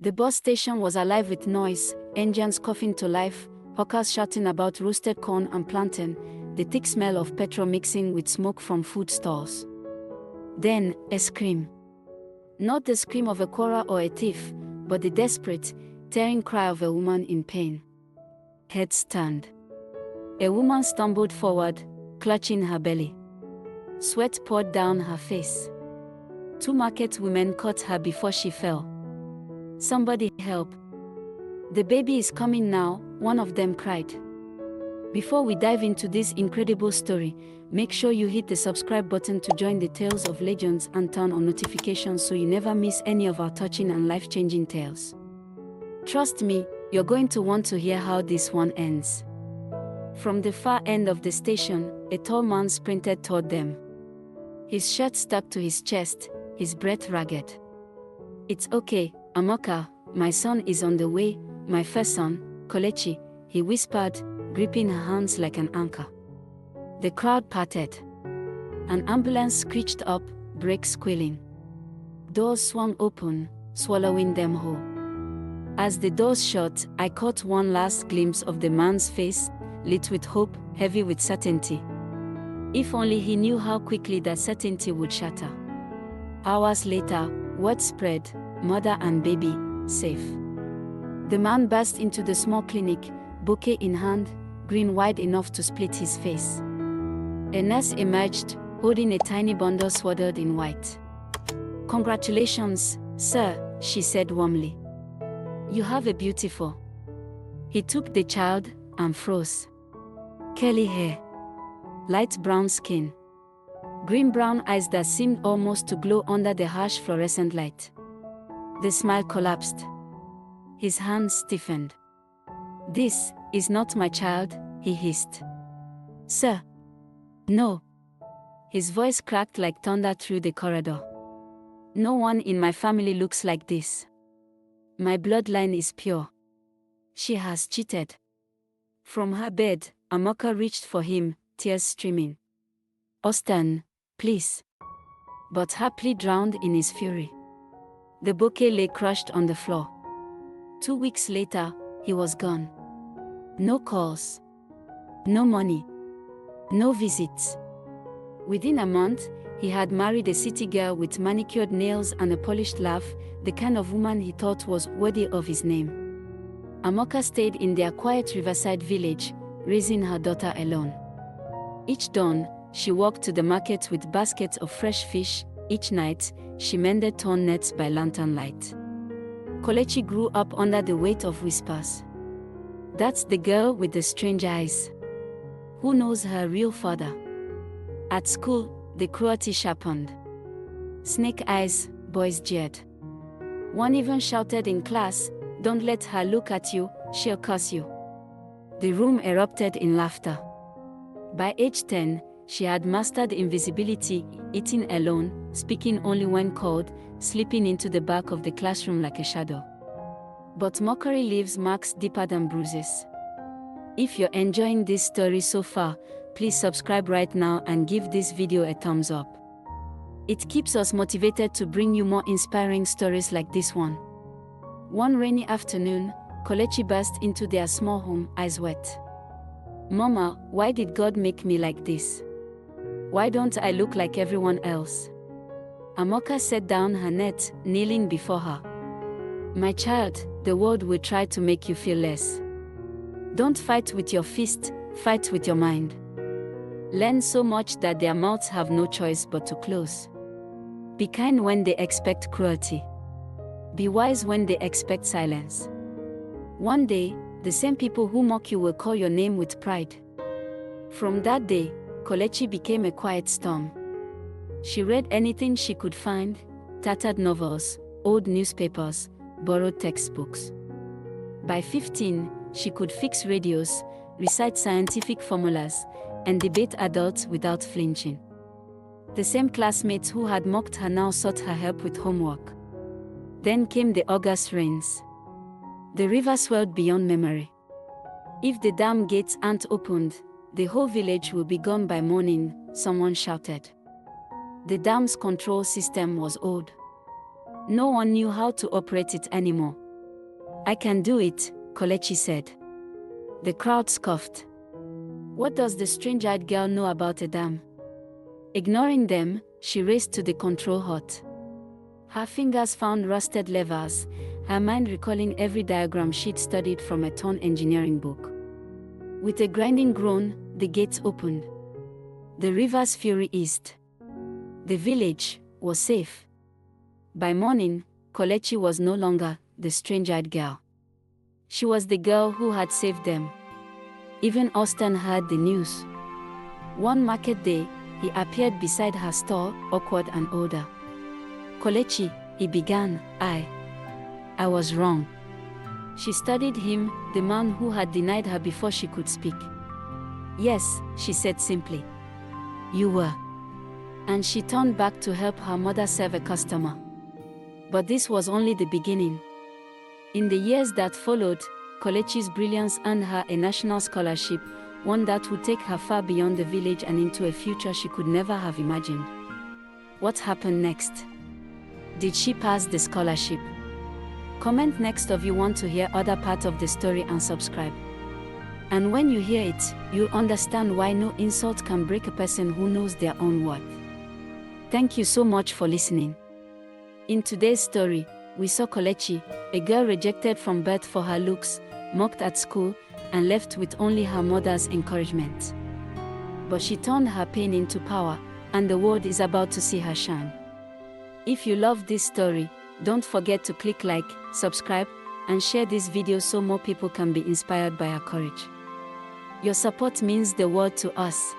The bus station was alive with noise, engines coughing to life, hawkers shouting about roasted corn and plantain, the thick smell of petrol mixing with smoke from food stalls. Then, a scream. Not the scream of a quarrel or a thief, but the desperate, tearing cry of a woman in pain. Heads turned. A woman stumbled forward, clutching her belly. Sweat poured down her face. Two market women caught her before she fell. "Somebody help. The baby is coming now," one of them cried. Before we dive into this incredible story, make sure you hit the subscribe button to join the Tales of Legends and turn on notifications so you never miss any of our touching and life-changing tales. Trust me, you're going to want to hear how this one ends. From the far end of the station, a tall man sprinted toward them. His shirt stuck to his chest, his breath ragged. "It's okay, Amoka, my son is on the way, my first son, Kelechi," he whispered, gripping her hands like an anchor. The crowd parted. An ambulance screeched up, brakes squealing. Doors swung open, swallowing them whole. As the doors shut, I caught one last glimpse of the man's face, lit with hope, heavy with certainty. If only he knew how quickly that certainty would shatter. Hours later, word spread, mother and baby, safe. The man burst into the small clinic, bouquet in hand, grin wide enough to split his face. A nurse emerged, holding a tiny bundle swaddled in white. "Congratulations, sir," she said warmly. "You have a beautiful." He took the child and froze. Curly hair. Light brown skin. Green-brown eyes that seemed almost to glow under the harsh fluorescent light. The smile collapsed. His hands stiffened. "This is not my child," he hissed. "Sir." "No." His voice cracked like thunder through the corridor. "No one in my family looks like this. My bloodline is pure. She has cheated." From her bed, Amoka reached for him, tears streaming. "Austin, please." But her plea drowned in his fury. The bouquet lay crushed on the floor. 2 weeks later, he was gone. No calls. No money. No visits. Within a month, he had married a city girl with manicured nails and a polished laugh, the kind of woman he thought was worthy of his name. Amoka stayed in their quiet riverside village, raising her daughter alone. Each dawn, she walked to the market with baskets of fresh fish. Each night, she mended torn nets by lantern light. Kelechi grew up under the weight of whispers. "That's the girl with the strange eyes. Who knows her real father?" At school, the cruelty sharpened. "Snake eyes," boys jeered. One even shouted in class, "Don't let her look at you, she'll curse you." The room erupted in laughter. By age 10, she had mastered invisibility, eating alone, speaking only when called, slipping into the back of the classroom like a shadow. But mockery leaves marks deeper than bruises. If you're enjoying this story so far, please subscribe right now and give this video a thumbs up. It keeps us motivated to bring you more inspiring stories like this one. One rainy afternoon, Kelechi burst into their small home, eyes wet. "Mama, why did God make me like this? Why don't I look like everyone else?" Amoka set down her net, kneeling before her. "My child, the world will try to make you feel less. Don't fight with your fist, fight with your mind. Learn so much that their mouths have no choice but to close. Be kind when they expect cruelty. Be wise when they expect silence. One day, the same people who mock you will call your name with pride." From that day, Kelechi became a quiet storm. She read anything she could find: tattered novels, old newspapers, borrowed textbooks. By 15, she could fix radios, recite scientific formulas, and debate adults without flinching. The same classmates who had mocked her now sought her help with homework. Then came the August rains. The river swelled beyond memory. "If the dam gates aren't opened, the whole village will be gone by morning," someone shouted. The dam's control system was old. No one knew how to operate it anymore. "I can do it," Kolechi said. The crowd scoffed. What does the strange-eyed girl know about a dam? Ignoring them, she raced to the control hut. Her fingers found rusted levers, her mind recalling every diagram she'd studied from a torn engineering book. With a grinding groan, the gates opened. The river's fury eased. The village was safe. By morning, Kolechi was no longer the strange-eyed girl. She was the girl who had saved them. Even Austin heard the news. One market day, he appeared beside her store, awkward and older. "Kolechi," he began, I was wrong." She studied him, the man who had denied her before she could speak. "Yes," she said simply. "You were." And she turned back to help her mother serve a customer. But this was only the beginning. In the years that followed, Kolechi's brilliance earned her a national scholarship, one that would take her far beyond the village and into a future she could never have imagined. What happened next? Did she pass the scholarship? Comment next if you want to hear other part of the story and subscribe. And when you hear it, you'll understand why no insult can break a person who knows their own worth. Thank you so much for listening. In today's story, we saw Kolechi, a girl rejected from birth for her looks, mocked at school, and left with only her mother's encouragement. But she turned her pain into power, and the world is about to see her shine. If you love this story, don't forget to click like, subscribe, and share this video so more people can be inspired by her courage. Your support means the world to us.